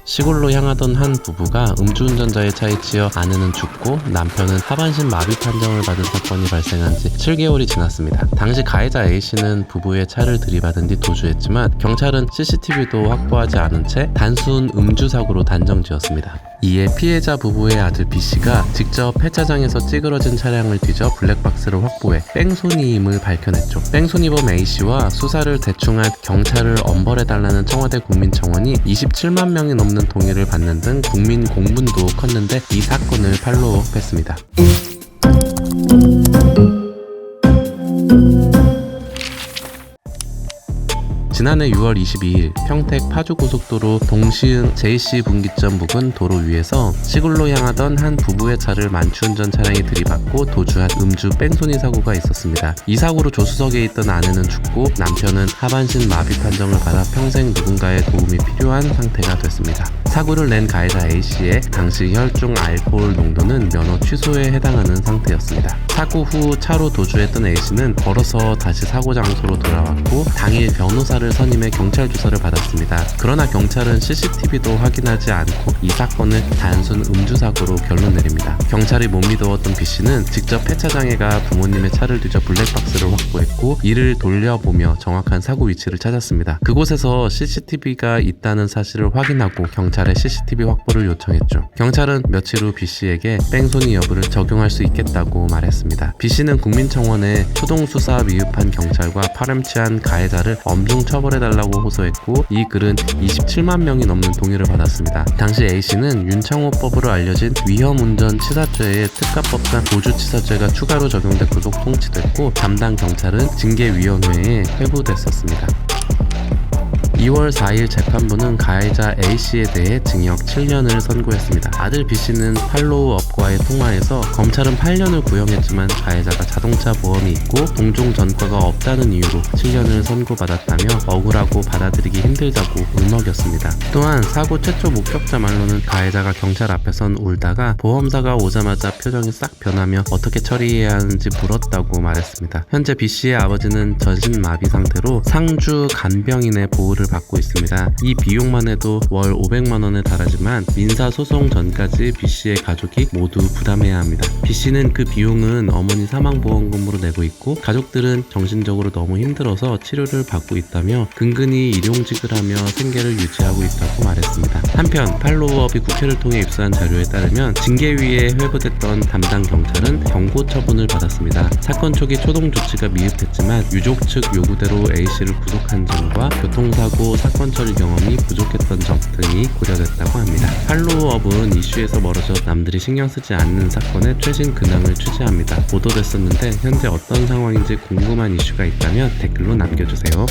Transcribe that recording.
시골로 향하던 한 부부가 음주운전자의 차에 치여 아내는 죽고 남편은 하반신 마비 판정을 받은 사건이 발생한 지 7개월이 지났습니다. 당시 가해자 A씨는 부부의 차를 들이받은 뒤 도주했지만 경찰은 CCTV도 확보하지 않은 채 단순 음주사고로 단정지었습니다. 이에 피해자 부부의 아들 B씨가 직접 폐차장에서 찌그러진 차량을 뒤져 블랙박스를 확보해 뺑소니임을 밝혀냈죠. 뺑소니범 A씨와 수사를 대충한 경찰을 엄벌해달라는 청와대 국민청원이 27만 명이 넘는 동의를 받는 등 국민 공분도 컸는데 이 사건을 팔로우했습니다. 지난해 6월 22일 평택 파주고속도로 동시흥 JC 분기점 부근 도로 위에서 시골로 향하던 한 부부의 차를 만취운전 차량이 들이받고 도주한 음주 뺑소니 사고가 있었습니다. 이 사고로 조수석에 있던 아내는 죽고 남편은 하반신 마비 판정을 받아 평생 누군가의 도움이 필요한 상태가 됐습니다. 사고를 낸 가해자 A씨의 당시 혈중 알코올 농도는 면허 취소에 해당하는 상태였습니다. 사고 후 차로 도주했던 A씨는 걸어서 다시 사고 장소로 돌아왔고 당일 변호사를 선임해 경찰 조사를 받았습니다. 그러나 경찰은 CCTV도 확인하지 않고 이 사건을 단순 음주사고로 결론 내립니다. 경찰이 못 믿어왔던 B씨는 직접 폐차장에 가 부모님의 차를 뒤져 블랙박스를 확보했고 이를 돌려보며 정확한 사고 위치를 찾았습니다. 그곳에서 CCTV가 있다는 사실을 확인하고 경찰에 CCTV 확보를 요청했죠. 경찰은 며칠 후 B씨에게 뺑소니 여부를 적용할 수 있겠다고 말했습니다. B씨는 국민청원에 초동수사 미흡한 경찰과 파렴치한 가해자를 엄중 처벌해달라고 호소했고 이 글은 27만 명이 넘는 동의를 받았습니다. 당시 A씨는 윤창호법으로 알려진 위험운전 치사죄에 특가법상 도주치사죄가 추가로 적용돼 구속 통치됐고 담당 경찰은 징계위원회에 회부됐었습니다. 2월 4일 재판부는 가해자 A씨에 대해 징역 7년을 선고했습니다. 아들 B씨는 팔로우업과의 통화에서 검찰은 8년을 구형했지만 가해자가 자동차 보험이 있고 동종 전과가 없다는 이유로 7년을 선고받았다며 억울하고 받아들이기 힘들다고 울먹였습니다. 또한 사고 최초 목격자 말로는 가해자가 경찰 앞에선 울다가 보험사가 오자마자 표정이 싹 변하며 어떻게 처리해야 하는지 물었다고 말했습니다. 현재 B씨의 아버지는 전신마비 상태로 상주 간병인의 보호를 받고 있습니다. 이 비용만 해도 월 500만 원에 달하지만 민사소송 전까지 B씨의 가족이 모두 부담해야 합니다. B씨는 그 비용은 어머니 사망보험금으로 내고 있고 가족들은 정신적으로 너무 힘들어서 치료를 받고 있다며 근근히 일용직을 하며 생계를 유지하고 있다고 말했습니다. 한편 팔로우업이 국회를 통해 입수한 자료에 따르면 징계위에 회부됐던 담당 경찰은 경고 처분을 받았습니다. 사건 초기 초동 조치가 미흡했지만 유족 측 요구대로 A씨를 구속한 점과 교통사고 사건 처리 경험이 부족했던 점 등이 고려됐다고 합니다. 팔로우업은 이슈에서 멀어져 남들이 신경 쓰지 않는 사건의 최신 근황을 취재합니다. 보도됐었는데 현재 어떤 상황인지 궁금한 이슈가 있다면 댓글로 남겨주세요.